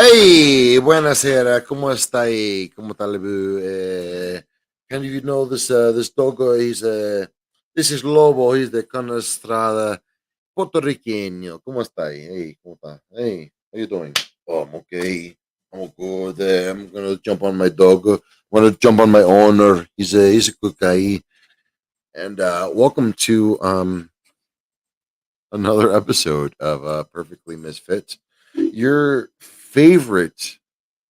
Hey, buonasera, ¿cómo estáis? ¿Cómo tal? Can you know this dog? This is Lobo. He's the Conestrada Puertorriqueño. ¿Cómo estáis? Hey, ¿cómo está? Hey, how you doing? Oh, I'm okay. I'm good. I'm gonna jump on my dog. I'm gonna jump on my owner. He's a good guy. And welcome to another episode of Perfectly Misfit, your favorite,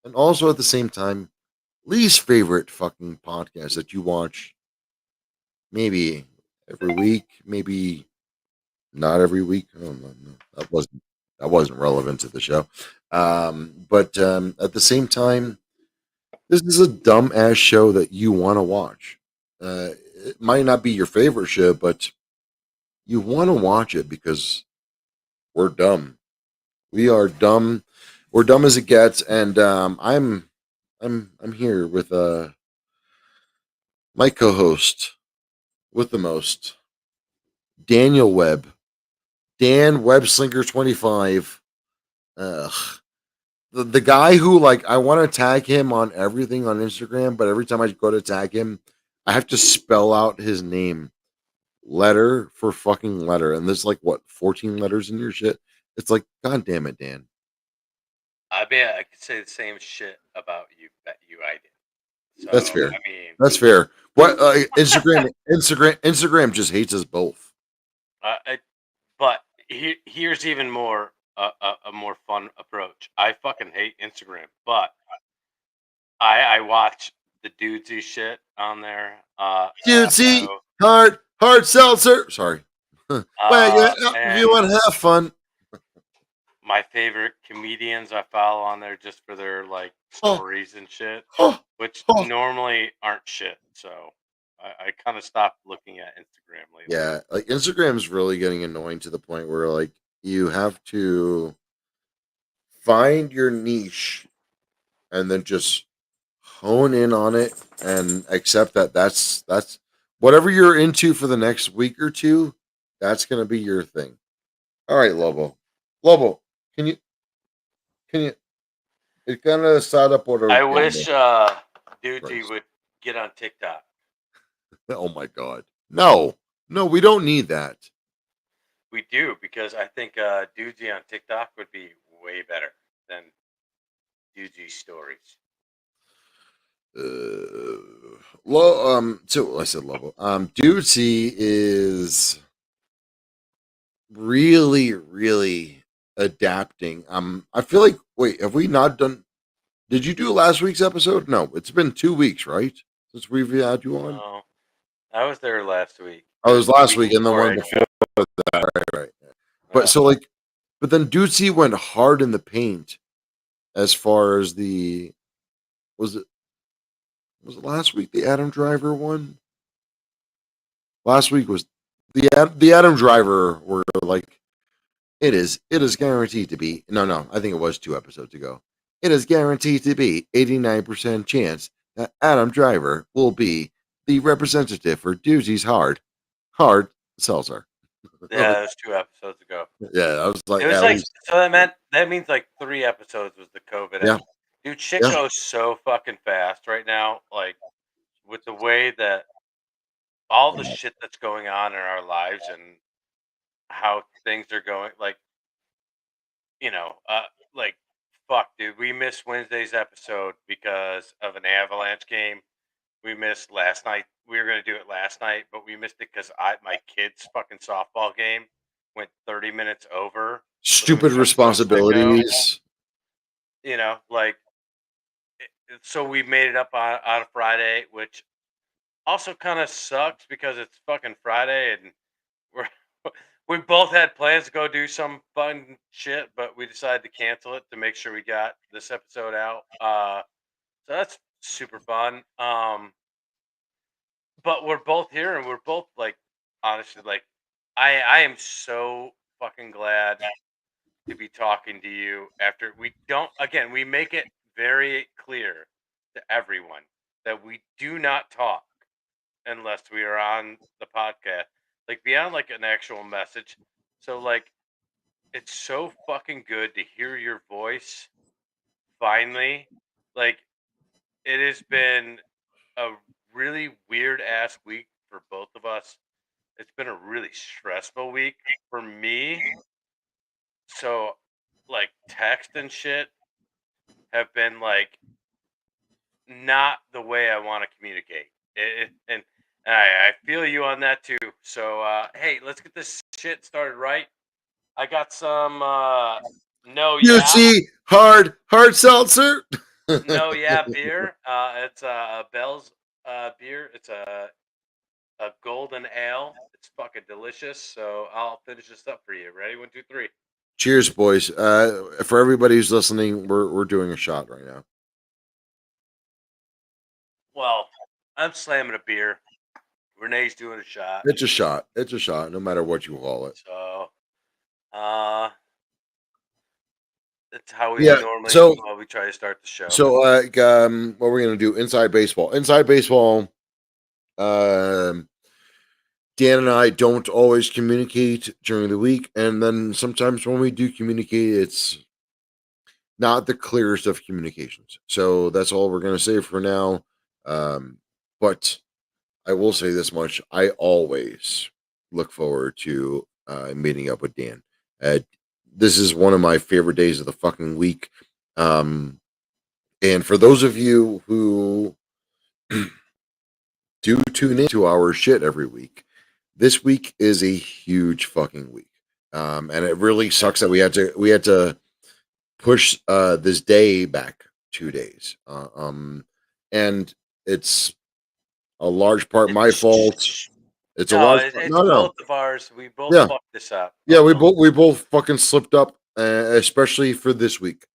and also at the same time least favorite fucking podcast that you watch maybe every week, maybe not every week. I don't know. No, that wasn't relevant to the show. But at the same time, this is a dumb ass show that you want to watch. It might not be your favorite show, but you want to watch it because we're dumb. We are dumb. We're dumb as it gets, and I'm here with my co-host with the most, Daniel Webb, Dan Webslinger 25. Ugh. The guy who, like, I want to tag him on everything on Instagram, but every time I go to tag him, I have to spell out his name letter for fucking letter, and there's like what 14 letters in your shit. It's like, god damn it, Dan. I bet I could say the same shit about you that I did. So That's fair. I mean, That's fair. What Instagram just hates us both. I, but here's even more a more fun approach. I fucking hate Instagram, but I watch the dudesy shit on there. Dude, see, hard seltzer. Sorry. Well, yeah, if you And want to have fun. my favorite comedians I follow on there just for their like Oh, stories and shit, oh, which oh. normally aren't shit. So I kind of stopped looking at Instagram lately. Yeah, like Instagram's really getting annoying to the point where like you have to find your niche and then just hone in on it and accept that that's whatever you're into for the next week or two, that's going to be your thing. All right, Lobo. Lobo, can you can you it kind of side up what I Daniel wish Dudesy Christ. would get on TikTok. Oh my god. No. No, we don't need that. We do because I think Dudesy on TikTok would be way better than Dudesy stories. So I said Lobo. Duty is really adapting. I feel like, wait, have we not done, did you do last week's episode? No, it's been 2 weeks, right? Since we've had you on. No, I was there last week. Oh, It it was was the last week week and the before one I before that. Right. But uh, so like, but then Duty went hard in the paint as far as the, was it was it last week the Adam Driver one? Last week was the Adam Driver were like, it is guaranteed to be, no, I think it was 2 episodes ago. It is guaranteed to be 89% chance that Adam Driver will be the representative for Duty's hard seltzer. yeah, it was 2 episodes ago. Yeah, I was like, It was at like least, so that means like 3 episodes was the COVID yeah, episode. Dude, shit yeah. goes so fucking fast right now. Like with the way that all the shit that's going on in our lives and how things are going, like you know, like fuck, dude, we missed Wednesday's episode because of an Avalanche game. We missed last night. We were gonna do it last night, but we missed it because my kid's fucking softball game went 30 minutes over, but it was Stupid so sicko. responsibilities. Like so we made it up on a Friday, which also kind of sucks because it's fucking Friday and we're we both had plans to go do some fun shit, but we decided to cancel it to make sure we got this episode out. So that's super fun. But we're both here and we're both like honestly like I am so fucking glad to be talking to you after we don't again we make it very clear to everyone that we do not talk unless we are on the podcast like beyond like an actual message. So like it's so fucking good to hear your voice finally, like, it has been a really weird ass week for both of us. It's been a really stressful week for me. So, like, text and shit have been like not the way I want to communicate. And I feel you on that too. So, hey, let's get this shit started right. I got some no yeah UC hard seltzer. no yeah beer. It's a Bell's beer. It's a golden ale. It's fucking delicious. So I'll finish this up for you. Ready? One, two, three. Cheers, boys. For everybody who's listening, we're doing a shot right now. Well, I'm slamming a beer. Renee's doing a shot. It's a shot. It's a shot, no matter what you call it. So, uh, that's how we Yeah. normally So we try to start the show. what we're gonna do? Inside baseball. Inside baseball. Um, Dan and I don't always communicate during the week, and then sometimes when we do communicate, it's not the clearest of communications. So that's all we're gonna say for now. But I will say this much: I always look forward to meeting up with Dan. This is one of my favorite days of the fucking week. And for those of you who do tune into our shit every week, this week is a huge fucking week. And it really sucks that we had to push this day back 2 days. And it's a large part my fault. It's a No, large it's part. No, both of ours. We both Yeah. fucked this up. Yeah, we both fucking slipped up, especially for this week.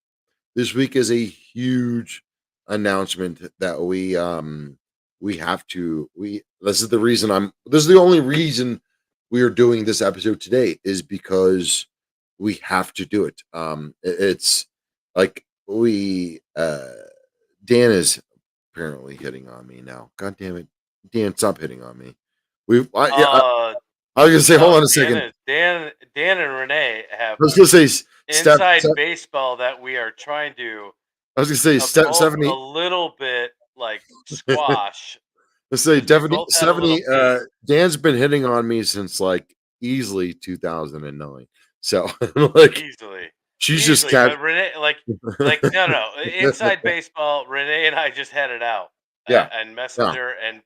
This week is a huge announcement that we have to we this is the reason this is the only reason we are doing this episode today is because we have to do it. It's like Dan is apparently hitting on me now. God damn it. Dan, stop hitting on me. I was gonna say, hold on a second. Dan and Renee have I was gonna say inside baseball that we are trying to I was gonna say both 70. a little bit like squash. Let's say because we 70, both had a little 70 beef. Dan's been hitting on me since like easily 2009. So like Easily. she's Easily, just but Renee, like no, inside baseball, Renee and I just had it out, Yeah. and Messenger, and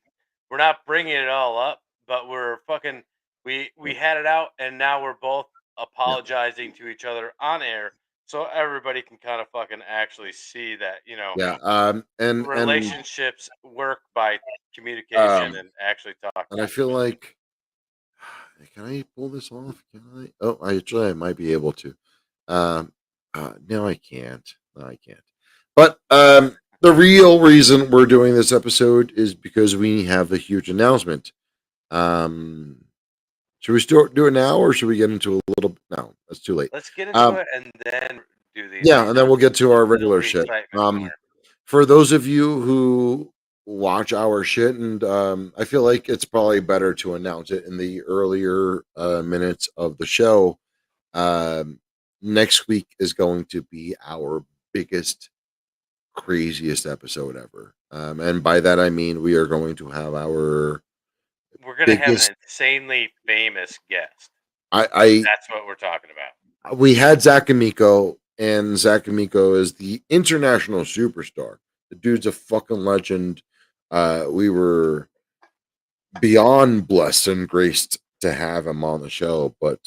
we're not bringing it all up, but we're fucking, we had it out, and now we're both apologizing to each other on air, so everybody can kind of fucking actually see that Yeah. And relationships work by communication and actually talking. and I feel like can I pull this off? Can I? Oh, I might be able to. Um no, I can't. No, I can't. But the real reason we're doing this episode is because we have a huge announcement. Um Should we still do it now, or should we get into a little? No, that's too late. Let's get into it and then do these. Yeah, and then we'll get to our regular the shit. excitement more. For those of you who watch our shit, and I feel like it's probably better to announce it in the earlier minutes of the show. Next week is going to be our biggest, craziest episode ever, and by that I mean we are going to have our We're gonna have biggest. an insanely famous guest. I That's what we're talking about. we had Zach Amico, and Zach Amico is the international superstar. The dude's a fucking legend. We were beyond blessed and graced to have him on the show, but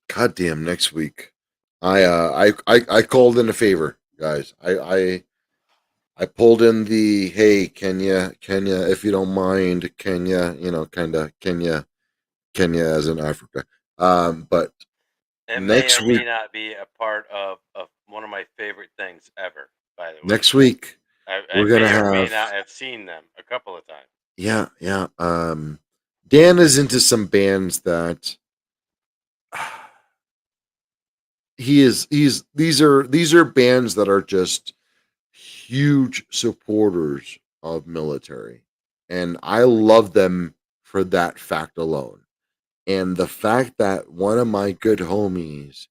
goddamn, next week, I called in a favor, guys. I pulled in the hey Kenya, if you don't mind, Kenya, Kenya as in Africa. But It next may or week, may not be a part of one of my favorite things ever. By the way, next week I we're gonna may or may have not have seen them a couple of times. yeah. Dan is into some bands that he's these are bands that are just huge supporters of military, and I love them for that fact alone. And the fact that one of my good homies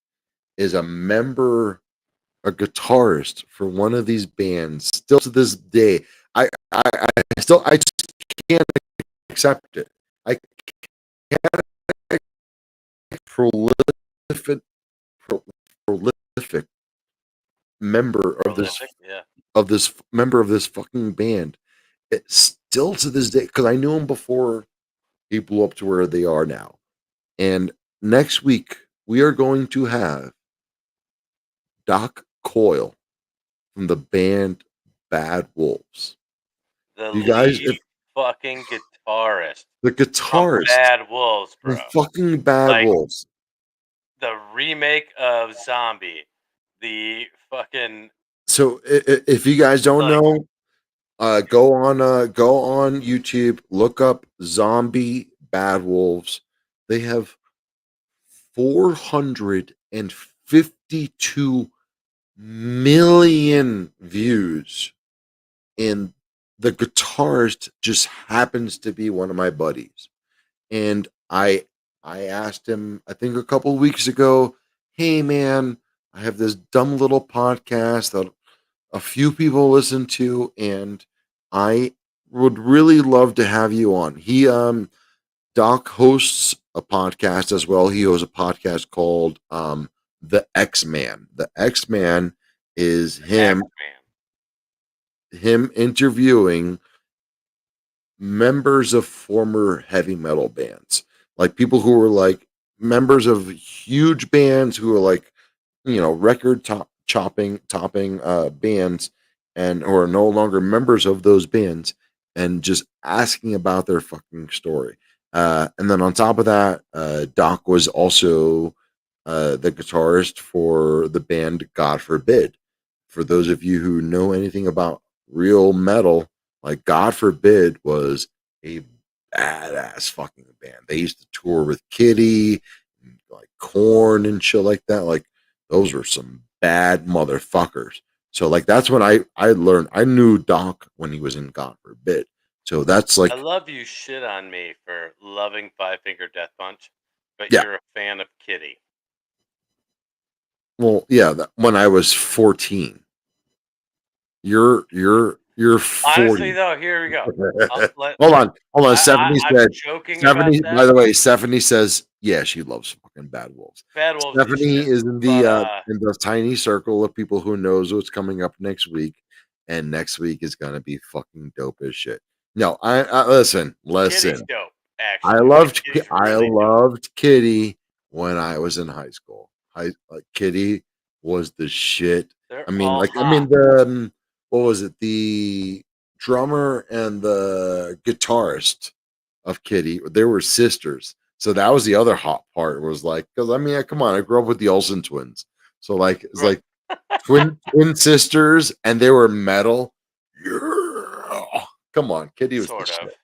is a member a guitarist for one of these bands, still to this day, I just can't accept it. I can't prolific prolific member of this Prolific, yeah. member of this fucking band. It's still to this day because I knew him before he blew up to where they are now. And next week we are going to have Doc Coyle from the band Bad Wolves. The You guys, if lead fucking guitarist the from guitarist Bad Wolves, from bro. fucking Bad Like Wolves. the remake of Zombie. The fucking So if you guys don't like know, go on YouTube, look up Zombie Bad Wolves. They have 452 million views, and the guitarist just happens to be one of my buddies. And I asked him, I think a couple of weeks ago, hey man, I have this dumb little podcast that a few people listen to, and I would really love to have you on. Doc hosts a podcast as well. He hosts a podcast called The X Man. The X Man is X-Man. him interviewing members of former heavy metal bands, like people who were like members of huge bands who are like, record topping bands, and who are no longer members of those bands, and just asking about their fucking story. And then on top of that, Doc was also the guitarist for the band God Forbid. For those of you who know anything about real metal, like God Forbid was a badass fucking band. They used to tour with Kitty, like Corn and shit like that. Like those were some bad motherfuckers. So like that's when I learned. I knew Doc when he was in God Forbid. So that's I like, love you shit on me for loving Five Finger Death Punch, but yeah. you're a fan of Kitty. Well, yeah. When I was 14, you're 40. Honestly, though, here we go. Hold on. Stephanie I'm said, joking about Stephanie, by that. the way, Stephanie says, yeah, she loves fucking Bad Wolves. Bad Wolves is Stephanie shit. is But in the tiny circle of people who knows what's coming up next week, and next week is gonna be fucking dope as shit. No, I listen. Kitty's dope, actually. Kitty's I really dope. loved Kitty when I was in high school. Kitty was the shit. They're I mean, all like, hot. the what was it? The drummer and the guitarist of Kitty, they were sisters. So that was the other hot part. Was like, because I mean, come on, I grew up with the Olsen twins, so like it's like twin sisters, and they were metal. Yeah. Come on, Kitty was the Sort of. shit.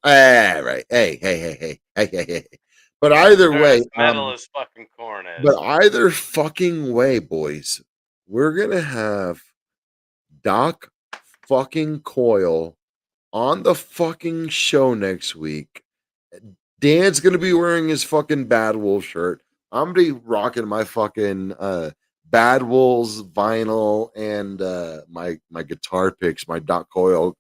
Right. Hey. But either They're way, as metal as fucking Corn is. but either fucking way, boys, we're gonna have Doc fucking Coyle on the fucking show next week. Dan's gonna be wearing his fucking Bad Wolf shirt. I'm gonna be rocking my fucking Bad Wolves vinyl, and my guitar picks, my Doc Coyle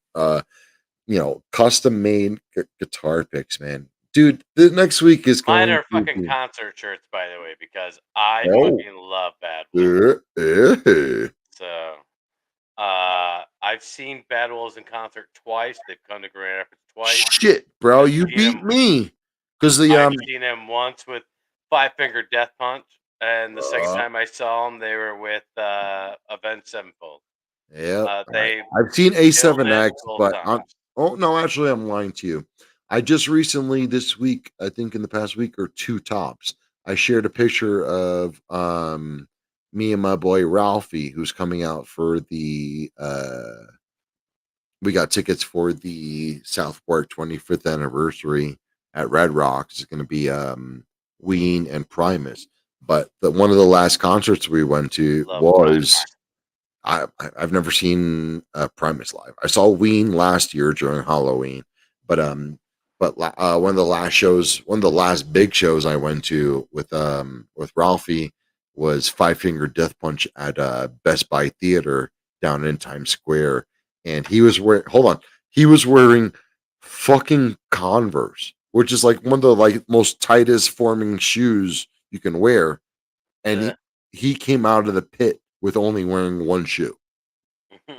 custom made guitar picks, man. Dude, the next week is Mine going are to fucking be concert shirts, by the way, because I oh fucking love Bad Wolves. So, I've seen Bad Wolves in concert twice. They've come to Grand Rapids twice. shit, bro, I've you seen beat him. me because I've seen him once with Five Finger Death Punch, and the second uh, time I saw him, they were with Avenged Sevenfold. yeah, They I've seen killed it A7X, both but times. oh no, actually, I'm lying to you. I just recently this week, I think in the past week or two tops, I shared a picture of me and my boy Ralphie, who's coming out for the we got tickets for the Southport 25th anniversary at Red Rocks. It's going to be Ween and Primus. But one of the last concerts we went to Love was Primus. I've never seen Primus live. I saw Ween last year during Halloween, but one of the last big shows I went to with Ralphie was Five Finger Death Punch at Best Buy Theater down in Times Square, and he was wearing. Hold on, he was wearing fucking Converse, which is like one of the like most tightest forming shoes you can wear, and Uh, he came out of the pit with only wearing one shoe.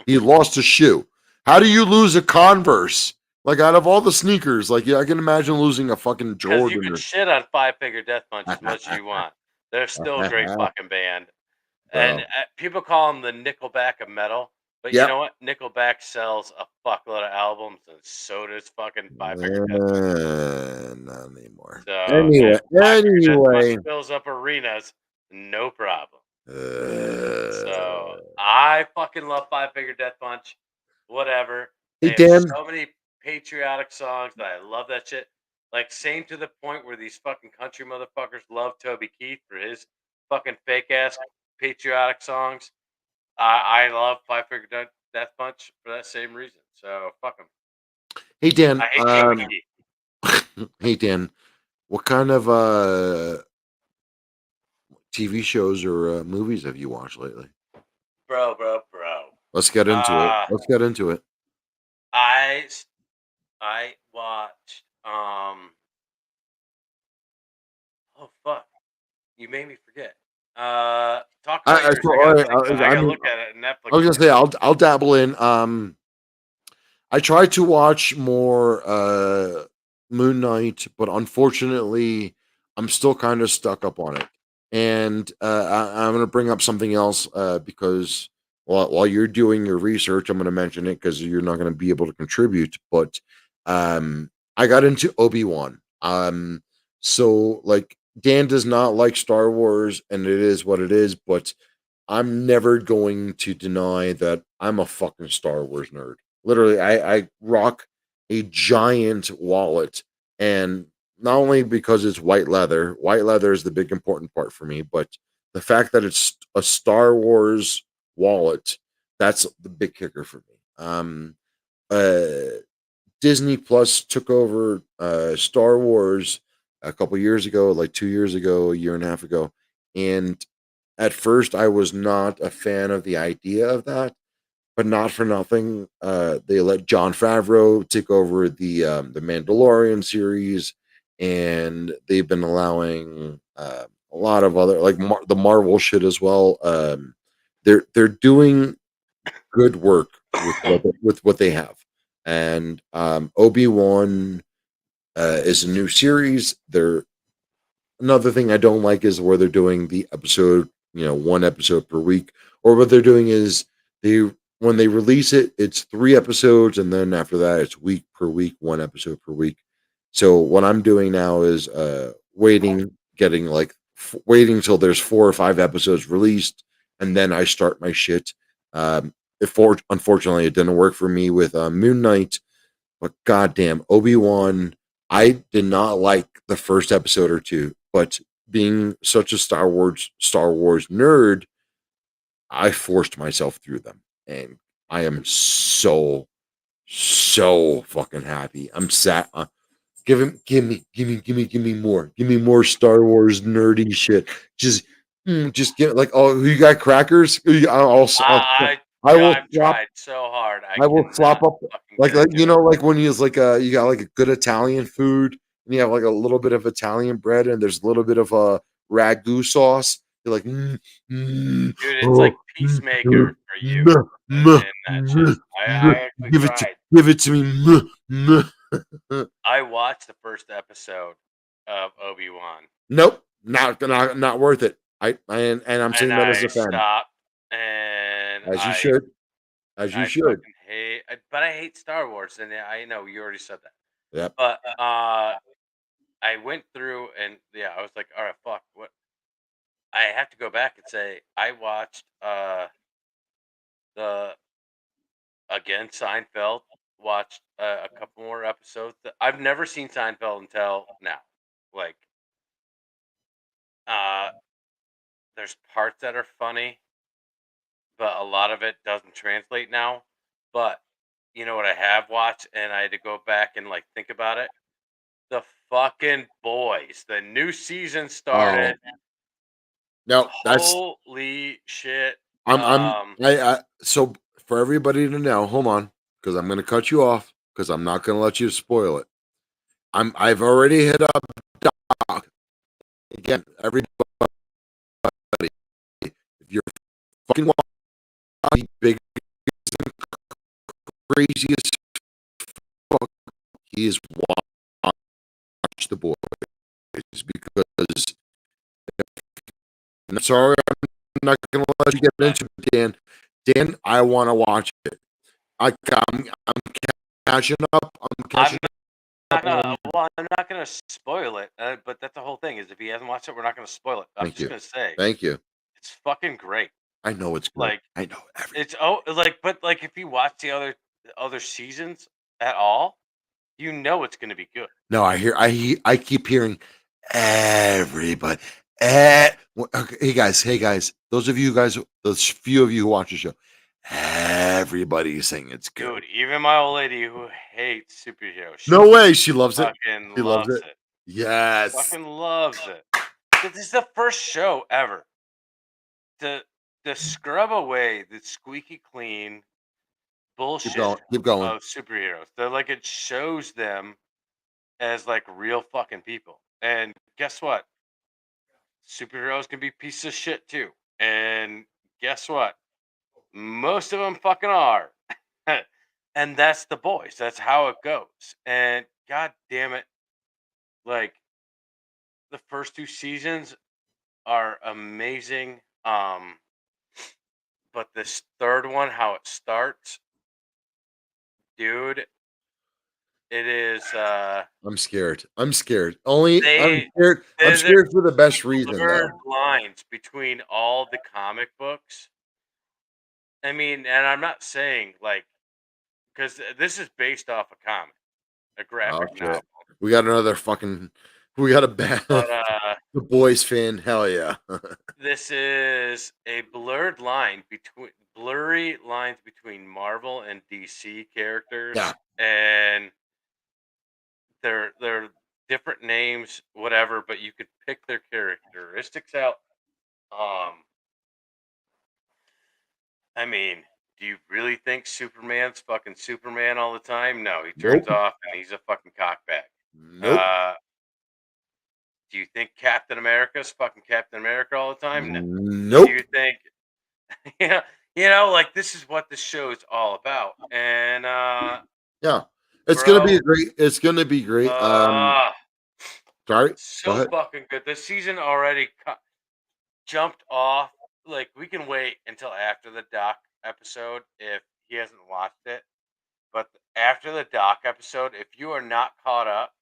He lost a shoe. How do you lose a Converse? Like out of all the sneakers, like yeah, I can imagine losing a fucking Because you Jordan could or shit on Five Finger Death Punch as much as you want. They're still a great fucking band. And bro. people call them the Nickelback of metal. But you Yep. know what? Nickelback sells a fuckload of albums, and so does fucking Five Finger Death Punch. Not anymore. So, and Anyway, Five Finger Death Punch anyway. fills up arenas, no problem. So, Uh, I fucking love Five Finger Death Punch. Whatever. hey They have Dan. so many patriotic songs that I love that shit. Like, same to the point where these fucking country motherfuckers love Toby Keith for his fucking fake ass patriotic songs. I love Five Finger Death Punch for that same reason. So fuck them. Hey Dan. I hate Toby Keith, Hey Dan. What kind of TV shows or movies have you watched lately? bro. Let's get into it. Uh, Let's get into it. I s- I watched oh fuck, you made me forget. Talk about yours. So, I all gotta right, think. I I gotta mean, look at it. I was Netflix gonna here. say I'll dabble in. I tried to watch more Moon Knight, but unfortunately, I'm still kind of stuck up on it. And I'm going to bring up something else because while you're doing your research, I'm going to mention it because you're not going to be able to contribute. But I got into Obi-Wan. So like Dan does not like Star Wars, and it is what it is. But I'm never going to deny that I'm a fucking Star Wars nerd. Literally, I rock a giant wallet, and not only because it's white leather is the big important part for me, but the fact that it's a Star Wars wallet, that's the big kicker for me. Uh, Disney Plus took over Star Wars a couple years ago, like 2 years ago, a year and a half ago, and at first I was not a fan of the idea of that, but not for nothing. They let John Favreau take over the Mandalorian series, and they've been allowing a lot of other like the Marvel shit as well. They're doing good work with what they have, and Obi-Wan is a new series. They're Another thing I don't like is where they're doing the episode, one episode per week, or what they're doing is they when they release it, it's 3 episodes, and then after that, it's week per week, 1 episode per week. So what I'm doing now is getting like waiting till there's 4 or 5 episodes released, and then I start my shit. Unfortunately, it didn't work for me with Moon Knight, but goddamn, Obi-Wan, I did not like the first episode or two, but being such a Star Wars nerd, I forced myself through them, and I am so fucking happy. I'm sat. Give me more. Give me more Star Wars nerdy shit. Just get like, oh, you got crackers? I will I've swap tried so hard. I I will cannot slop up fucking like get into it. like when you use like you got like a good Italian food and you have like a little bit of Italian bread and there's a little bit of a ragu sauce. You're like, Dude, it's like oh, Peacemaker for you in that shit. I actually give it tried. give it to me. I watched the first episode of Obi-Wan, Nope, not worth it. And I'm and saying that as I a fan, stopped, and as you I should, as you I should. fucking hate but I hate Star Wars, and I know you already said that. Yep. But, I went through and, yeah, I was like, "Alright, fuck, what" I have to go back and say, I watched, the again, Seinfeld, watched a couple more episodes. I've never seen Seinfeld until now. Like, uh, there's parts that are funny, but a lot of it doesn't translate now. But you know what I have watched, and I had to go back and like think about it. The fucking boys. The new season Oh, started. No, that's Holy shit. I'm I so for everybody to know, hold on, because I'm gonna cut you off because I'm not gonna let you spoil it. I've already hit up Doc. Again, everybody, if you're fucking wild, big crazy as fuck, he is watch the boys because I'm sorry, I'm not gonna let you get into it, Dan. Dan, I want to watch it. I'm catching up. I'm I'm catching up on. I'm not gonna spoil it, but that's the whole thing. Is if he hasn't watched it, we're not gonna spoil it. I'm Thank just you. gonna say Thank you. it's fucking great. I know it's great. Like I know everything. it's but like if you watch the other seasons at all, you know it's gonna be good. No, I keep hearing everybody. Okay, hey guys, those few of you who watch the show, everybody's saying it's good. Dude, even my old lady who hates superheroes, No way, she loves it. fucking She loves loves it. it. Yes. Fucking loves it. This is the first show ever to scrub away the squeaky clean Keep bullshit going. Keep going. of superheroes. They're like it shows them as like real fucking people. And guess what? Superheroes can be pieces of shit too. And guess what? Most of them fucking are. And that's the boys. That's how it goes. And god damn it, like the first two seasons are amazing. But this third one, how it starts, dude, it is I'm scared. I'm scared. Only I'm they scared. I'm they're scared for the best reason blurred though. lines between all the comic books. I mean, and I'm not saying like because this is based off a comic, a Oh graphic shit. novel. We got another fucking we got a bad But the boys fan. Hell yeah. this is a blurry lines between Marvel and DC Yeah. characters, and they're different names, whatever, but you could pick their characteristics out. Um, I mean, do you really think Superman's fucking Superman all the time? No, he turns Nope. off and he's a fucking cockbag. Nope. Do you think Captain America's fucking Captain America all the time? No. Do Nope. you think, yeah, like this is what the show is all about. And, Yeah. bro, It's gonna be great. uh, Sorry. Go so ahead. fucking good. The season already jumped off. Like, we can wait until after the doc episode if he hasn't watched it. But after the doc episode, if you are not caught up,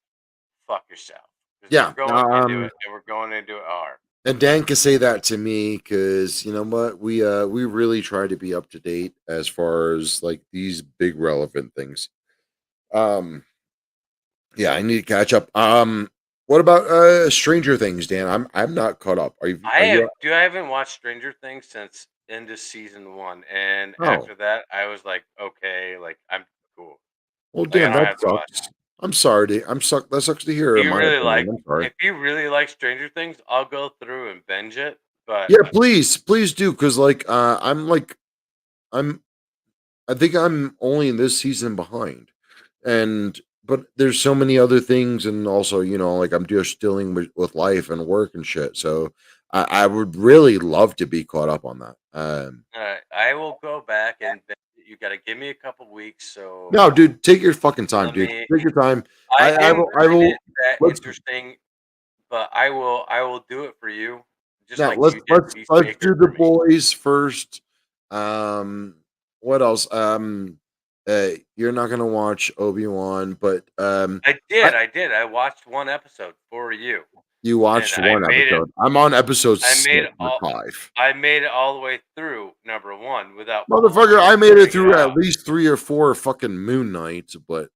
fuck yourself. Because we're Yeah. going into it and we're going into it hard. And Dan can say that to me because you know what we really try to be up to date as far as like these big relevant things. Um, yeah, I need to catch up. What about Stranger Things, Dan? I'm not caught up. Are you? I haven't watched Stranger Things since into season one. And Oh, after that, I was like, okay, like, I'm cool. well, Like, I Dan, don't that have to watch. sucks. I'm sorry. That sucks to hear. In my opinion, I'm sorry. If you really like Stranger Things, I'll go through and binge it. But Yeah, please do because I'm I think I'm only in this season behind. And but there's so many other things and also, like I'm just dealing with life and work and shit. So I would really love to be caught up on that. I will go back and binge it. You got to give me a couple weeks. So No, dude, take your fucking time, let dude. me. Take your time. I didn't I find will it that let's interesting, but I will do it for you, just now like you did let's Peacemaker do the for me. boys first. Um what else? You're not gonna watch Obi-Wan, but I I did. I watched one episode for you, you and watched one episode. I'm on episode I 6 made or 5. I made it all the way through number one without Motherfucker, I made it figuring it through at out. least 3 or 4 fucking Moon Knights, but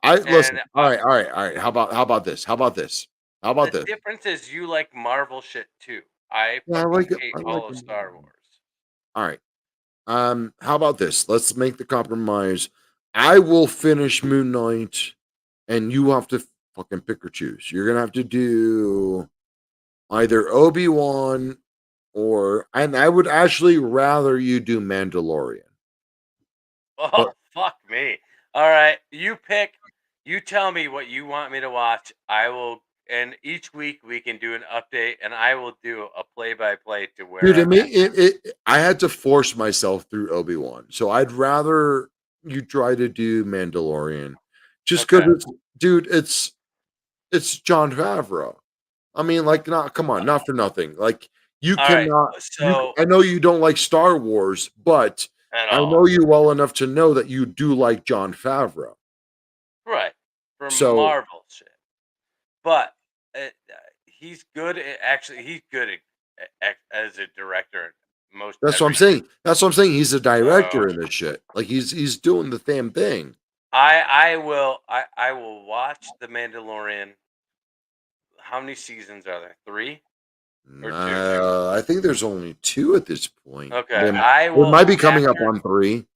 I listen. And All right. How about this? How about this? How about the this? difference is you like Marvel shit too. I Yeah, I fucking like it. hate I like all of it. Star Wars. All right. How about this? Let's make the compromise. I will finish Moon Knight, and you have to fucking pick or choose. You're gonna have to do either Obi-Wan and I would actually rather you do Mandalorian. Oh, fuck me. All right, you pick. You tell me what you want me to watch. I will, and each week we can do an update, and I will do a play-by-play to where Dude, I I'm mean, at. I had to force myself through Obi-Wan, so I'd rather you try to do Mandalorian, just because Okay. dude, it's John Favreau. I mean, like, not come on, not for nothing. Like, you All right. cannot. So I know you don't like Star Wars, but at I all, know you well enough to know that you do like John Favreau. right? For So Marvel shit, but he's good. Actually, he's good as a director. In most that's what I'm everything. saying. That's what I'm saying. He's a So director in this shit. Like he's doing the damn thing. I will watch The Mandalorian. How many seasons are there? 3 or 2? I think there's only two at this point. Okay, We might be coming up on three.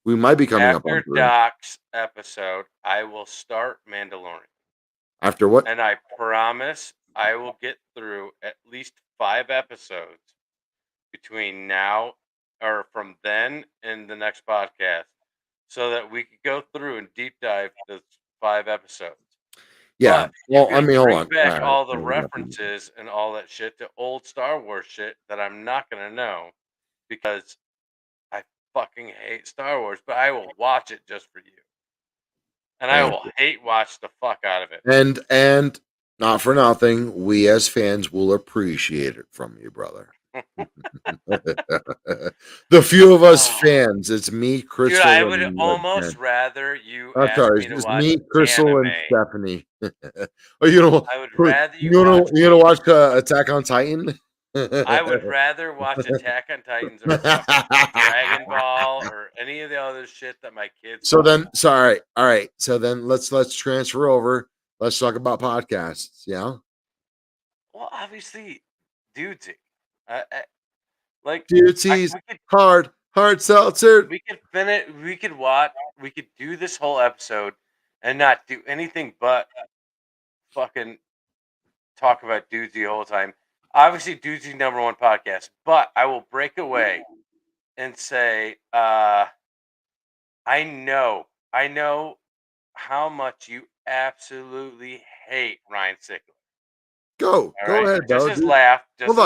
We might be coming up on after three. Doc's episode, I will start Mandalorian, After what? and I promise I will get through at least 5 episodes between now or from then and the next podcast, so that we could go through and deep dive those 5 episodes. Yeah. But you Well, I can mean, hold bring on. All back right. all the references and all that shit to old Star Wars shit that I'm not gonna know because I fucking hate Star Wars, but I will watch it just for you. And I Thank will hate watch the fuck out of it. and not for nothing, we as fans will appreciate it from you, brother. The few of us Oh, fans, it's me, dude, I Crystal, would and almost Jen. rather you I'm ask sorry, me to it's watch me, Crystal, anime. and Stephanie. Oh, you know, I would rather you you watch know, me watch Attack on Titan. I would rather watch Attack on Titans or fucking Dragon Ball or any of the other shit that my kids So watch. then, sorry, all right. So then, let's transfer over. Let's talk about podcasts. Yeah, Well, obviously, dudes, I like duties, we could hard seltzer. finish we could do this whole episode and not do anything but fucking talk about dudes the whole time. Obviously, dudes the number one podcast, but I will break away and say, I know how much you absolutely hate Ryan Sickler. All Go right, ahead, though, dude. just his laugh. Hold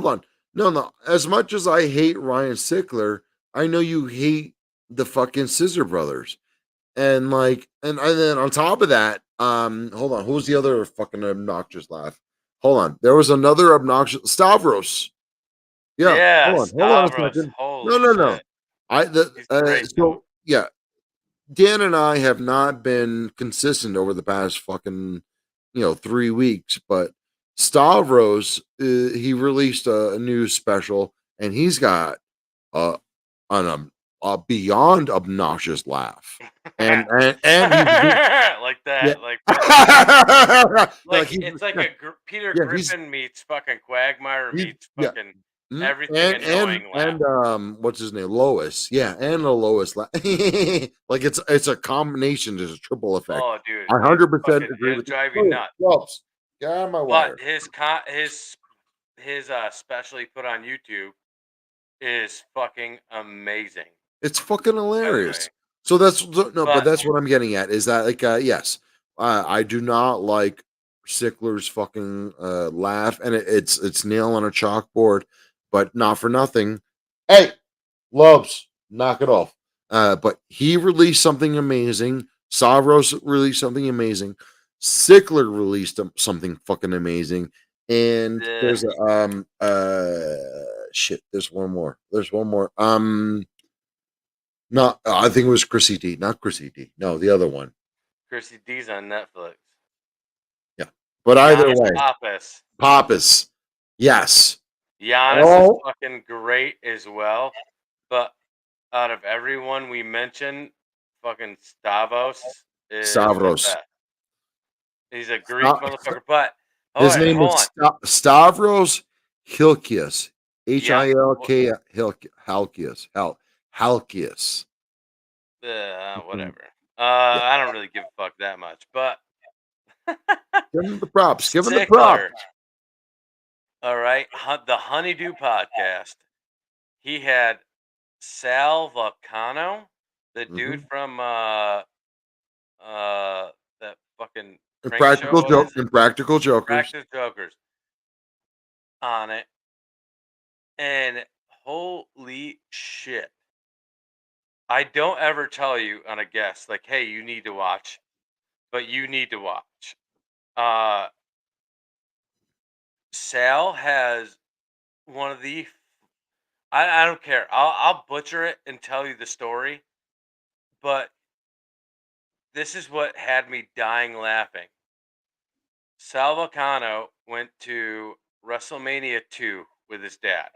on. No. As much as I hate Ryan Sickler, I know you hate the fucking Scissor Brothers, and like, and then on top of that, hold on. Who was the other fucking obnoxious laugh? Hold on. There was another obnoxious Stavros. Yeah. Yes, Hold on a Stavros. second. Holy No. shit, he's great though. So yeah, Dan and I have not been consistent over the past fucking 3 weeks, but Stavros he released a new special, and he's got uh, a beyond obnoxious laugh, and he's Like yeah. that, like Like it's like a Peter he's Griffin meets fucking Quagmire meets yeah. fucking everything And annoying laugh. what's his name? Lois. Yeah, and a Lois. Like it's a combination, there's a triple effect. Oh, dude, I it 100% fucking agree it'll with you. drive you Oh, nuts. Phelps, get out of my But wire. his special he put on YouTube is fucking amazing. It's fucking By the hilarious. way, So no, but but that's what I'm getting at is that, like, yes, I do not like Sickler's fucking laugh, and it's nail on a chalkboard, but not for nothing. Hey, Lobes, knock it off. But he released something amazing. Savros released something amazing. Sickler released something fucking amazing. And the there's a shit. There's one more. No, I think it was Chrissy D, not Chrissy D. No, the other one. Chrissy D's on Netflix. Yeah, but either Giannis way, Pappas. Pappas. Yes. Giannis is Oh, fucking great as well. But out of everyone we mentioned, fucking Stavros is the Stavros. best. He's a Greek motherfucker. But His hold name on. is Stavros Hilkias. Hilk Halkias. Halkias. Whatever. Yeah. I don't really give a fuck that much. But Give him the props. Give him the Sickler. props. All right, the Honeydew podcast. He had Sal Vulcano, the dude Mm-hmm. from that fucking prank show. Impractical What is joke, it? impractical jokers. Practice Jokers on it, and holy shit! I don't ever tell you on a guest like, "Hey, you need to watch," but you need to watch. Uh, Sal has one of the. I don't care. I'll butcher it and tell you the story, but this is what had me dying laughing. Sal Vulcano went to WrestleMania 2 with his dad.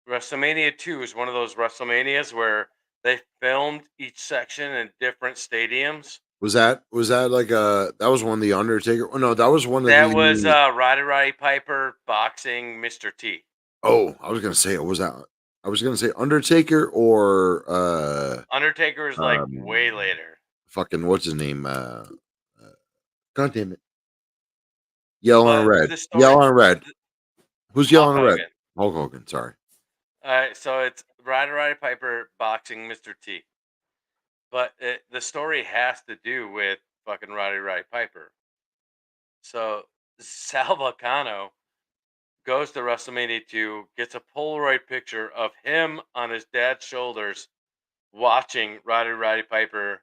WrestleMania 2 is one of those WrestleManias where they filmed each section in different stadiums. Was that like that was one of the Undertaker? Oh no, that was one of That was the. Roddy Piper boxing Mr. T. Oh, I was gonna say it was that. I was gonna say Undertaker or Undertaker is like way um later. fucking what's his name? God damn it. Yellow and But red. the story, Yellow and red. Who's Hulk yellow and red? Hogan. Hulk Hogan, sorry. So it's Roddy Piper boxing Mr. T. But the story has to do with fucking Roddy Piper. So Sal Vulcano goes to WrestleMania 2, gets a Polaroid picture of him on his dad's shoulders watching Roddy Piper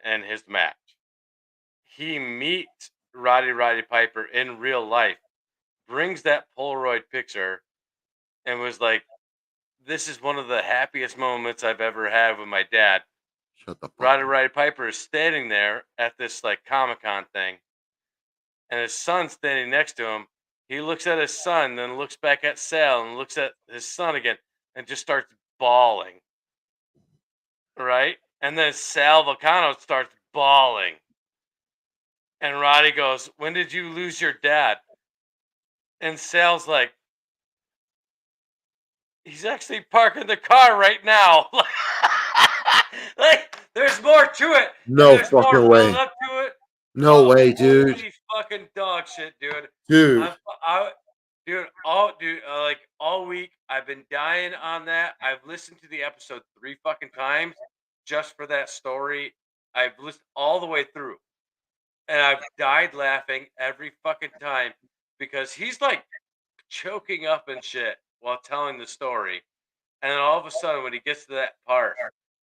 and his match. He meets Roddy Piper in real life, brings that Polaroid picture, and was like, "This is one of the happiest moments I've ever had with my dad." Shut the fuck up. Roddy Piper is standing there at this like Comic Con thing, and his son's standing next to him. He looks at his son, then looks back at Sal and looks at his son again, and just starts bawling. Right? And then Sal Vulcano starts bawling. And Roddy goes, "When did you lose your dad?" And Sal's like, "He's actually parking the car right now." Like, there's more to it, and No there's more fucking build way. up to it. No Oh, way, dude. holy fucking dog shit, dude! Dude. I'm, dude, like all week, I've been dying on that. I've listened to the episode 3 fucking times just for that story. I've listened all the way through, and I've died laughing every fucking time because he's like choking up and shit while telling the story. And then all of a sudden, when he gets to that part,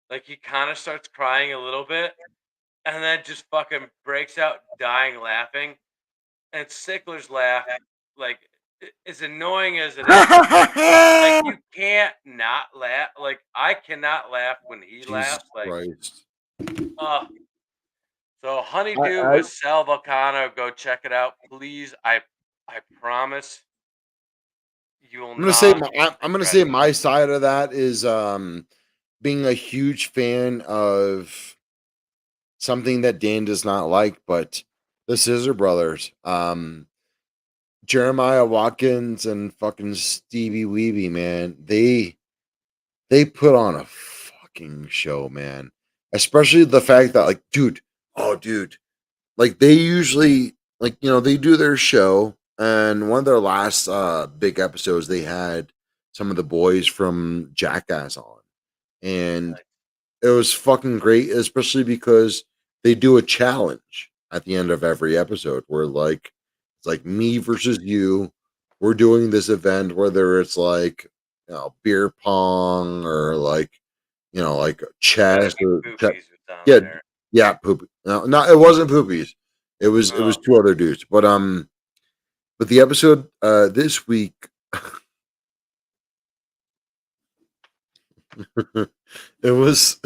like he kind of starts crying a little bit and then just fucking breaks out dying laughing. And Sickler's laugh, like, as annoying as it is, like, you can't not laugh. Like, I cannot laugh when he Jesus laughs. Like, Christ. uh, so I, Honeydew I with Sal Vulcano, go check it out, please. I promise you will I'm gonna say not I'm gonna regret say it. my side of that is being a huge fan of something that Dan does not like, but the Scissor Brothers. Jeremiah Watkins and fucking Stevie Weeby, man. They put on a fucking show, man. Especially the fact that like, dude, like they usually like they do their show, and one of their last big episodes they had some of the boys from Jackass on, and it was fucking great, especially because they do a challenge at the end of every episode where like it's like me versus you. We're doing this event, whether it's like beer pong or like like Gotta chess be or Poopies was down yeah, there. yeah, poop. No, it wasn't poopies. It was Oh, two other dudes. But the episode this week it was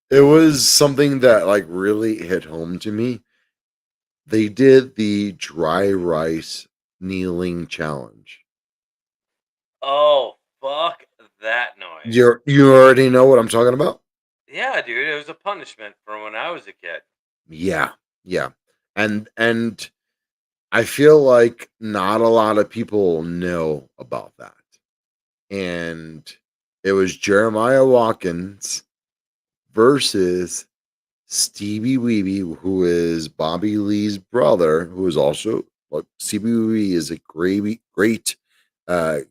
it was something that like really hit home to me. They did the dry rice kneeling challenge. oh, fuck that noise. You already know what I'm talking about? Yeah, dude, it was a punishment from when I was a kid. Yeah. Yeah. And I feel like not a lot of people know about that. And it was Jeremiah Watkins versus Stevie Weeby, who is Bobby Lee's brother, who is also Look, CBWE is a great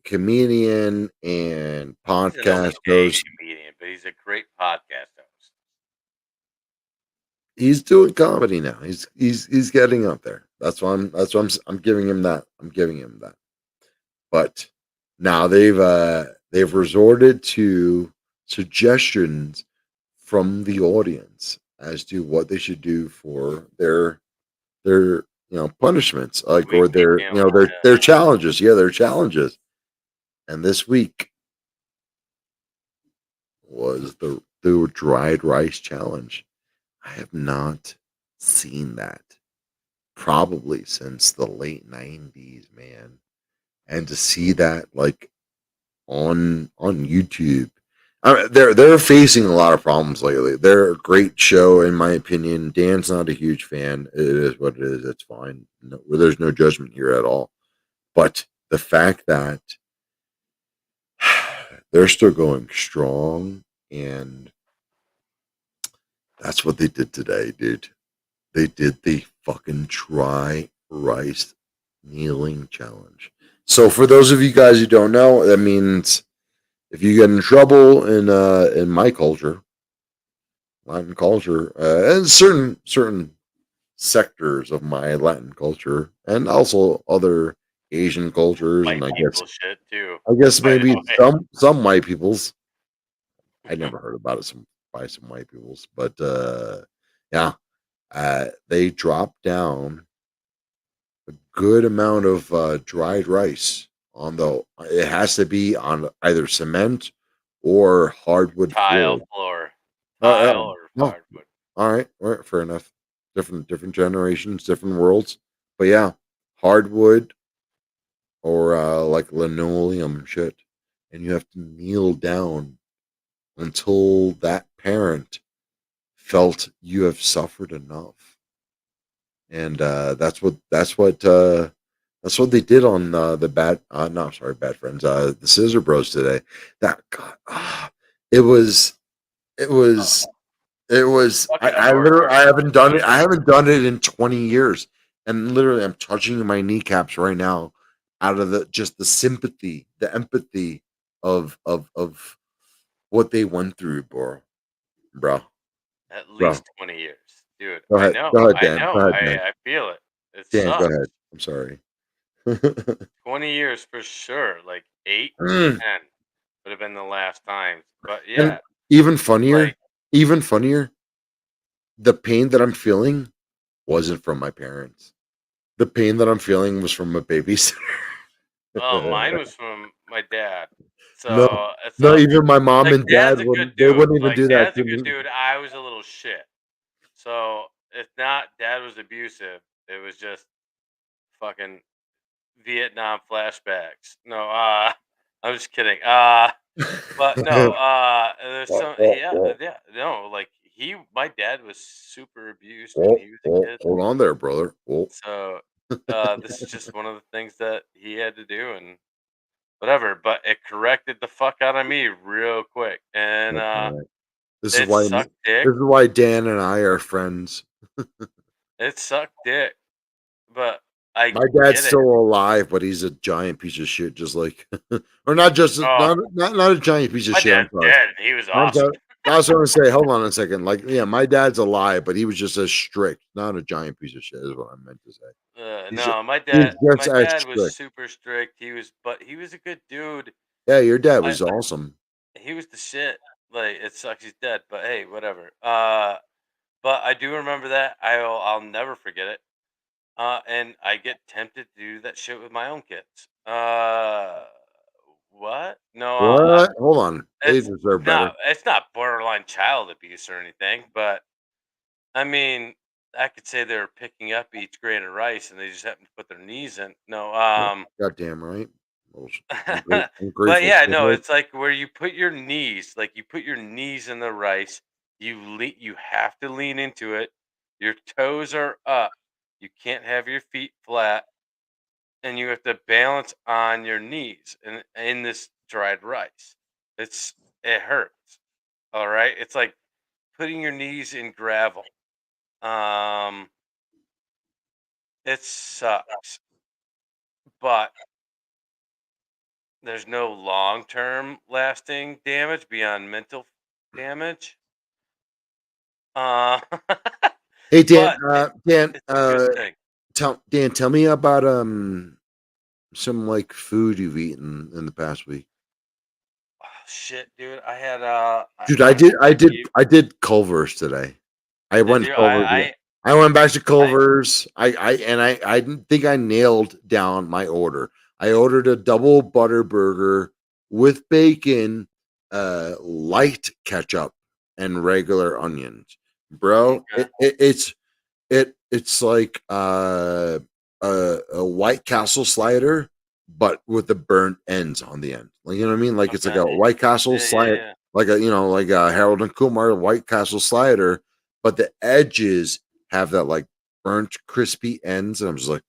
comedian and He's an podcast okay host. comedian, but he's a great podcast host. He's doing comedy now. He's getting up there. I'm giving him that. I'm giving him that. But now they've resorted to suggestions from the audience as to what they should do for their punishments, like, or Weekly their challenge. their challenges. Yeah, their challenges. And this week was the dried rice challenge. I have not seen that probably since the late 90s, man. And to see that like on YouTube, they're facing a lot of problems lately. They're a great show in my opinion. Dan's not a huge fan. It is what it is. It's fine. No, there's no judgment here at all. But the fact that they're still going strong, and that's what they did today, dude. They did the fucking dry rice kneeling challenge. So for those of you guys who don't know, that means if you get in trouble in my culture, Latin culture, and certain sectors of my Latin culture, and also other Asian cultures, and White people shit too. I guess By the maybe way. some white peoples. I never heard about it by some white peoples, but yeah, they dropped down a good amount of dried rice on the. It has to be on either cement or hardwood Tile floor. floor. Uh, Tile or no, hardwood. all right, fair enough. Different generations, different worlds, but yeah, hardwood or like linoleum shit, and you have to kneel down until that parent felt you have suffered enough. And that's what they did on the bad no, sorry, Bad Friends, the Scissor Bros today. That God, it was it was it was Fucking I literally, horrifying. I haven't done it in 20 years, and literally I'm touching my kneecaps right now out of the just the sympathy, the empathy of what they went through, bro. At bro. least 20 years. Dude, Go I ahead, know. go ahead, I Dan. Go know. ahead, Dan. I feel it. It Dan, go sucks. ahead. I'm sorry. 20 years for sure. Like 8 to Mm. 10 would have been the last times. But And yeah, even funnier, like, even funnier, the pain that I'm feeling wasn't from my parents. The pain that I'm feeling was from a babysitter. oh, mine was from my dad. No, So it's no, even my mom and dad dad's a good wouldn't. They dude. wouldn't even Like, do that dad's a to good me. dude. I was a little shit. So it's not dad was abusive. It was just fucking Vietnam flashbacks. No, I'm just kidding. But no, there's some yeah, no, like my dad was super abused when he was a kid. Hold on there, brother. So this is just one of the things that he had to do and whatever, but it corrected the fuck out of me real quick. And This is it why sucked dick. this is why Dan and I are friends. It sucked dick, but I My dad's get it. still alive, but he's a giant piece of shit, just like, or not just Oh, not a giant piece of my shit. I'm dad's sorry. dead and he was I'm awesome. sorry. I was going to say, hold on a second. Like, yeah, my dad's alive, but he was just as strict, not a giant piece of shit, is what I meant to say. He's No, he's just my as dad was strict. super strict. But he was a good dude. Yeah, your dad I was awesome. He was the shit. Like, it sucks he's dead, but hey, whatever. But I do remember that. I'll never forget it. And I get tempted to do that shit with my own kids. What? No, What? Hold on. They deserve better. it's not borderline child abuse or anything, but I mean, I could say they're picking up each grain of rice and they just happen to put their knees in. No, Goddamn right. Little but ungrateful yeah, no, shit. it's like where you put your knees, like you put your knees in the rice, you have to lean into it. Your toes are up. You can't have your feet flat, and you have to balance on your knees in this dried rice. It's it hurts. All right, it's like putting your knees in gravel. Um, it sucks. but there's no long-term lasting damage beyond mental damage. Uh, Hey Dan, but Dan, it's a good thing. tell me about some like food you've eaten in the past week. Oh, shit, dude, I had Dude, I hope I keep. I did Culver's today. I Did went you? Culver's. Yeah. I went back to I Culver's. I didn't think I nailed down my order. I ordered a double butter burger with bacon, light ketchup, and regular onions. Bro, okay. it's like a White Castle slider, but with the burnt ends on the end. Like, you know what I mean? Like it's like Okay. a White Castle Yeah, yeah, slider, yeah. like a like a Harold and Kumar White Castle slider, but the edges have that like burnt crispy ends, and I'm just like,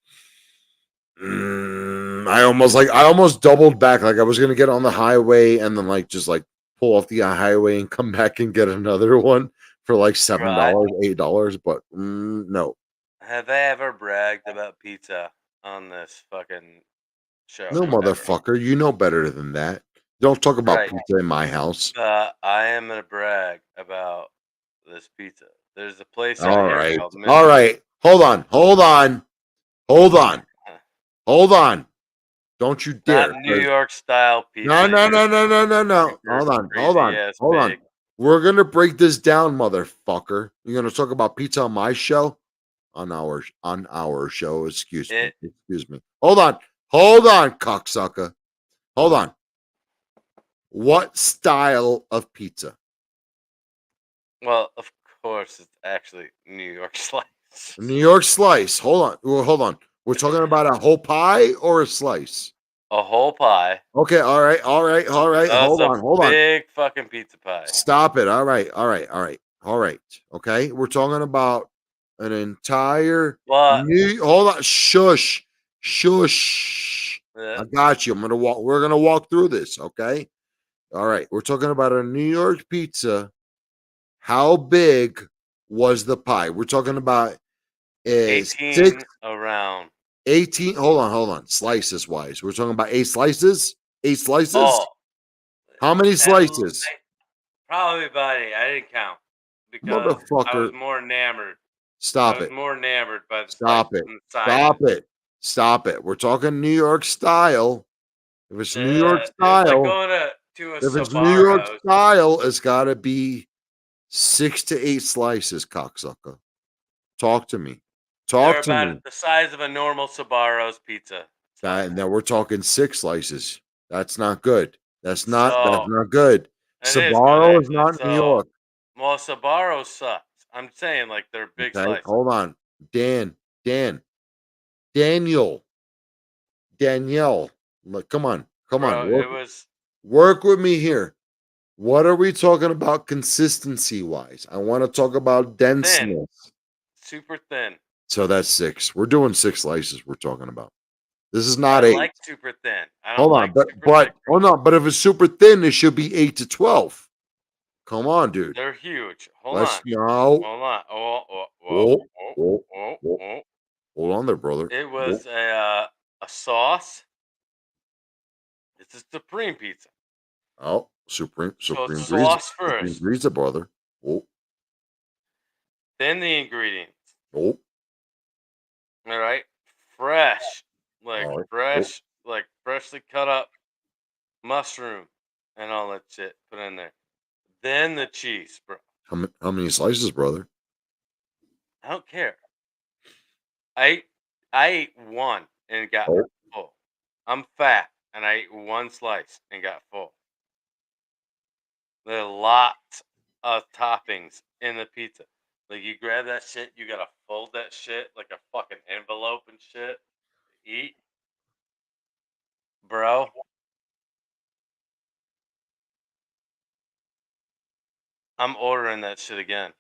I almost doubled back, like I was gonna get on the highway and then like just like pull off the highway and come back and get another one for like Bro, $7, $8, but no. have I ever bragged about pizza on this fucking show No, ever? motherfucker, you know better than that. Don't talk about Right. pizza in my house. I am gonna brag about this pizza. There's a place out All here right. called All right. Hold on. Hold on. Hold on. Hold on. Don't you Not dare. New York style No, pizza, no, you no, no, no, no, no. super Hold on. Hold crazy on. ass Hold on. pig. We're gonna break this down, motherfucker. You're gonna talk about pizza on my show? On our show. Excuse me. It Excuse me. Hold on. Hold on, cocksucker. Hold on. What style of pizza? well, of course, it's actually New York slice. New York slice. Hold on. Well, hold on. We're talking about a whole pie or a slice? A whole pie. Okay. All right. All right. All right. That's Hold a on. Hold on. big fucking pizza pie. Stop it. All right. All right. All right. All right. Okay. We're talking about an entire But new. Hold on. Shush. Shush. uh, I got you. I'm gonna walk. We're gonna walk through this. Okay. All right. We're talking about a New York pizza. How big was the pie? We're talking about 6 18 around. 18. Hold on. Slices wise. We're talking about 8 slices? 8 slices? Oh, How many at slices? probably about 8. I didn't count because I was Motherfucker. more enamored. I Stop was it. more enamored by the Stop slices it. and the Stop sizes. it. Stop it. We're talking New York style. If it's New York It's like style, going to a if it's New York Sbarro's. style, it's got to be 6 to 8 slices, cocksucker. Talk to me. They're Talk to about me. the size of a normal Sbarro's pizza That, slice. now we're talking 6 slices. That's not good. That's So not good. it is good Sabaro is actually. not New So York. well, Sbarro sucks. I'm saying like they're big Okay, slices, hold on. Dan, Daniel, Danielle. Look, come on. bro. It was Work with me here. What are we talking about consistency wise? I want to talk about thin, denseness. super thin. So that's 6. We're doing 6 slices. We're talking about. This is I not 8. like super thin. I don't Hold on, like super thick. hold on. But if it's super thin, it should be 8 to 12. Come on, dude. They're huge. Hold Let's on. no. Hold on. Oh, oh, whoa, Whoa, oh, whoa, oh, whoa. oh. Hold on there, brother. It Whoa. was a sauce. It's a supreme pizza. Oh, So Supreme Breeze, sauce Supreme first, Breeze, brother. Whoa, then the ingredients. whoa. All right, fresh, like All right. Whoa. fresh, like freshly cut up mushroom and all that shit put in there. Then the cheese, bro. How many slices, brother? I don't care. I I ate one and got Oh, full. I'm fat and I ate one slice and got full. There are lots of toppings in the pizza. Like you grab that shit, you gotta fold that shit like a fucking envelope and shit. Eat, bro. I'm ordering that shit again.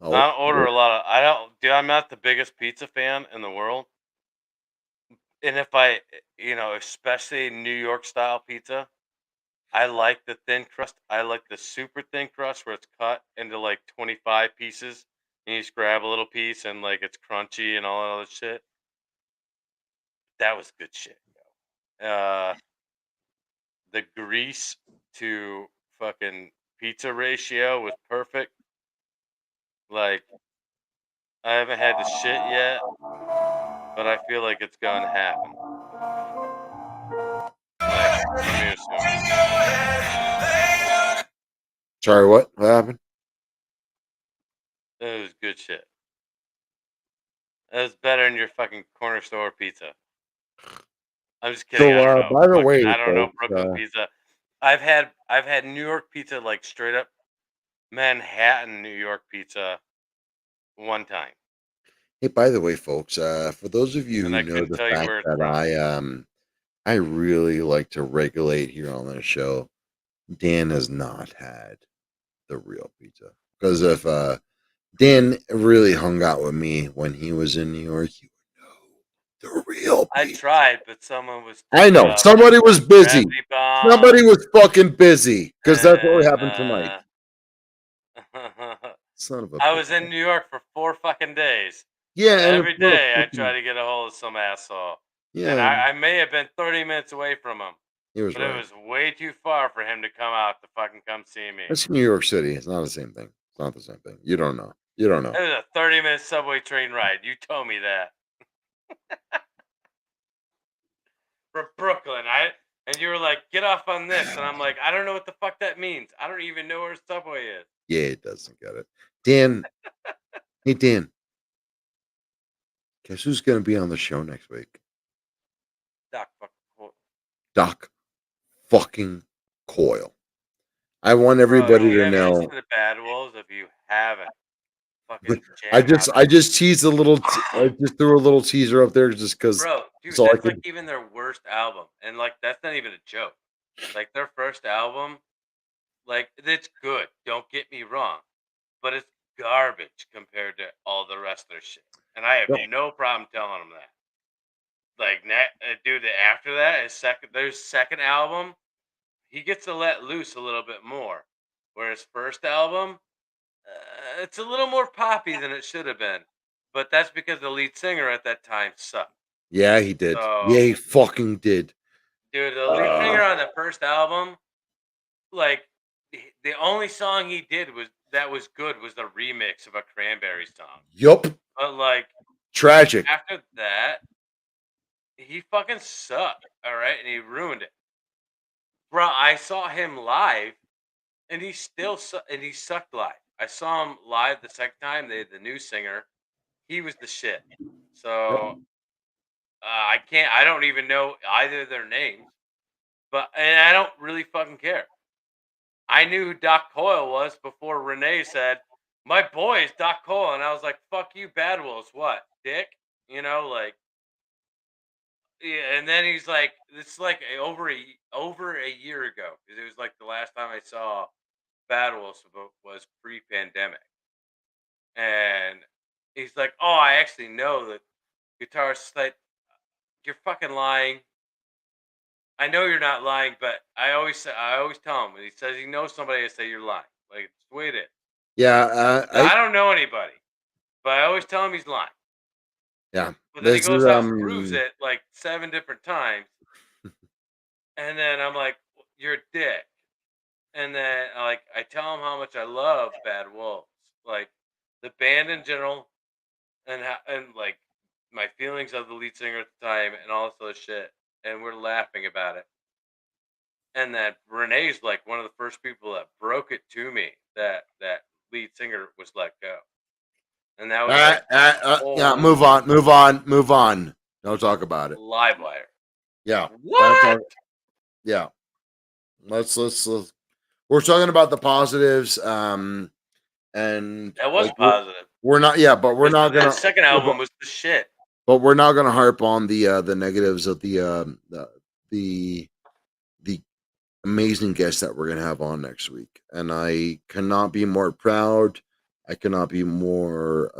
I oh, don't order oh. a lot of. I don't. Dude, I'm not the biggest pizza fan in the world. And if I, especially New York style pizza, I like the thin crust. I like the super thin crust where it's cut into like 25 pieces. And you just grab a little piece and like it's crunchy and all that other shit. That was good shit. Uh, the grease to fucking pizza ratio was perfect. Like, I haven't had the shit yet, but I feel like it's going to happen. Like, let me assume. Sorry, what? What happened? It was good shit. It was better than your fucking corner store pizza. I'm just kidding. So, I don't know. by the Fucking, way, I don't know folks, Brooklyn pizza. I've had New York pizza, like straight up Manhattan New York pizza one time, hey, by the way, folks, for those of you and who I know couldn't the tell you fact where it's that from. I really like to regulate here on this show, Dan has not had the real pizza. Because if Dan really hung out with me when he was in New York, he would know the real I pizza. tried, but someone was I too know somebody was busy. gravity bomb, Somebody was fucking busy because that's what and happened to Mike. Son of a I bitch. was in New York for 4 fucking days. Yeah, and Every it's what a day I tried fucking to get a hold of some asshole, and yeah. I may have been 30 minutes away from him, He was but it right. was way too far for him to come out to fucking come see me. That's New York City. It's not the same thing. It's not the same thing. You don't know. You don't know. It was a 30-minute subway train ride. You told me that. From Brooklyn. And you were like, get off on this. And I'm like, I don't know what the fuck that means. I don't even know where Subway is. Yeah, it doesn't get it. Dan, hey Dan, guess who's gonna be on the show next week? Doc fucking cool. Doc fucking Coyle. I want Bro, if everybody you to haven't listened know. to Bad Wolves, if you haven't, But fucking jam out I that. just teased a little. I just threw a little teaser up there just because Bro, that's dude, all I that's like could. even their worst album. And like that's not even a joke. Like their first album, like it's good. Don't get me wrong. But it's garbage compared to all the rest of their shit. And I have Yep. no problem telling them that. Like, dude, after that, their second album, he gets to let loose a little bit more. Whereas first album, it's a little more poppy than it should have been. But that's because the lead singer at that time sucked. Yeah, he did. So, Yeah, he fucking did. dude, the lead Uh, singer on the first album, like, the only song he did that was good was the remix of a Cranberry song. yup. But like Tragic. after that, he fucking sucked. All right, and he ruined it, bro. I saw him live, and he sucked live. I saw him live the second time. They had the new singer. He was the shit. Yep. So I can't. I don't even know either of their names, and I don't really fucking care. I knew who Doc Coyle was before Renee said, "My boy is Doc Coyle," and I was like, "Fuck you, Bad Wolves, what, dick?" Like. Yeah, and then he's like, "It's like over a year ago." 'Cause it was like the last time I saw Bad Wolves was pre-pandemic, and he's like, "Oh, I actually know the guitarist." Like, you're fucking lying. I know you're not lying, but I always tell him when he says he knows somebody, I say you're lying. Like it's the way it is. Yeah. I don't know anybody, but I always tell him he's lying. Yeah. But then he This is goes out and proves it like 7 different times, and then I'm like, "You're a dick." And then, like, I tell him how much I love Bad Wolves, like the band in general, and like my feelings of the lead singer at the time, and all this other shit. And we're laughing about it. And that Renee's like one of the first people that broke it to me that lead singer was let go, and that was like yeah. holy Move on. Move on. Move on. Don't talk about it. live wire. Yeah. Don't What? talk. Yeah. Let's. We're talking about the positives. And That was like positive. we're not. Yeah, but we're not The gonna. second album was the shit. But we're not gonna harp on the negatives of the the amazing guests that we're gonna have on next week. And I cannot be more proud. I cannot be more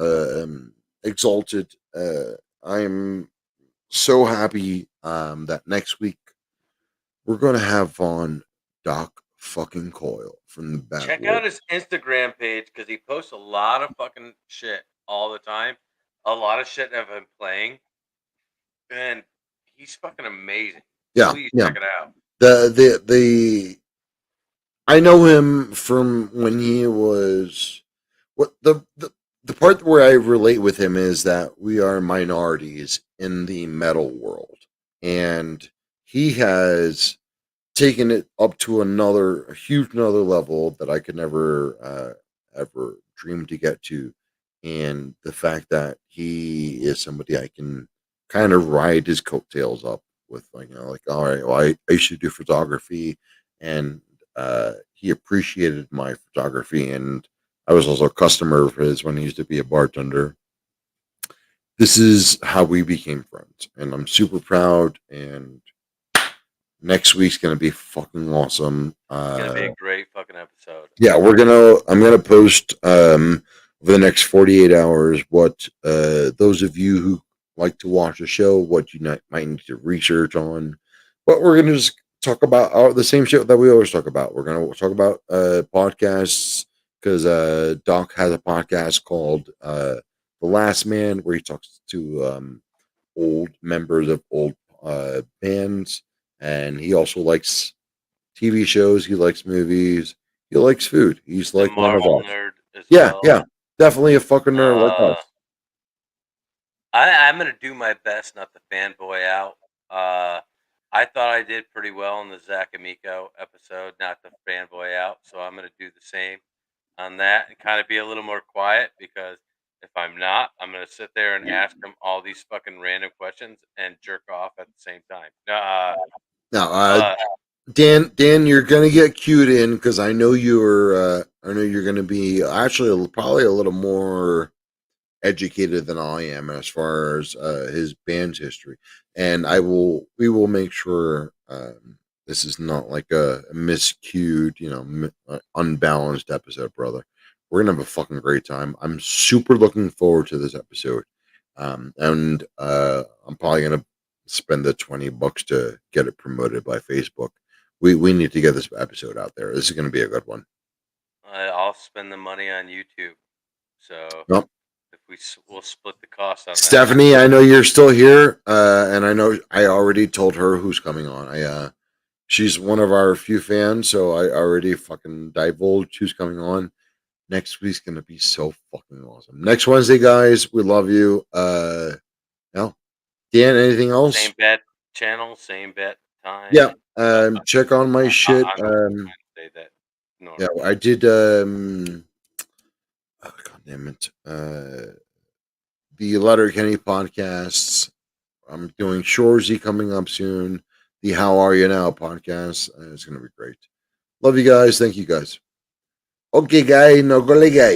exalted. I'm so happy that next week we're gonna have on Doc fucking Coyle from the Bad Check Wolf. out his Instagram page because he posts a lot of fucking shit all the time. A lot of shit of him playing, and he's fucking amazing. Yeah, Please yeah. check it out. The I know him from when he was what the part where I relate with him is that we are minorities in the metal world, and he has taken it up to a huge another level that I could never ever dream to get to, and the fact that he is somebody I can kind of ride his coattails up with, like, like, all right, well, I used to do photography, and he appreciated my photography, and I was also a customer of his when he used to be a bartender. This is how we became friends, and I'm super proud. And next week's gonna be fucking awesome. It's gonna be a great fucking episode. Yeah, I'm gonna post over the next 48 hours what those of you who like to watch the show, what you might need to research on. But we're gonna just talk about the same shit that we always talk about. We're gonna talk about podcasts, because Doc has a podcast called The Last Man, where he talks to old members of old bands, and he also likes TV shows. He likes movies. He likes food. He's He's a like one of Marvel us. nerd as Yeah, well. yeah, definitely a fucking nerd like Uh, us. I'm gonna do my best not to fanboy out. I thought I did pretty well in the Zach Amico episode, not to fanboy out. So I'm gonna do the same on that and kind of be a little more quiet, because if I'm not, I'm gonna sit there and ask him all these fucking random questions and jerk off at the same time. Now, Uh, Dan, you're gonna get cued in because I know you're. I know you're gonna be actually probably a little more educated than I am as far as his band's history, and we will make sure this is not like a miscued, unbalanced episode, brother. We're gonna have a fucking great time. I'm super looking forward to this episode, and I'm probably gonna spend the $20 to get it promoted by Facebook. We need to get this episode out there. This is gonna be a good one. I'll spend the money on YouTube. So Well, if we'll split the cost on that. Stephanie, I know you're still here, and I know I already told her who's coming on. She's one of our few fans, so I already fucking divulged who's coming on. Next week's gonna be so fucking awesome. Next Wednesday, guys, we love you. Now, Dan, anything else? Same bet channel, same bet time. Yeah. Check on my shit. Say that. No. Yeah, I did. Oh, God damn it. The Letterkenny podcasts. I'm doing Shorzy coming up soon. The How Are You Now podcast. It's going to be great. Love you guys. Thank you guys. Okay, guy. No go guy.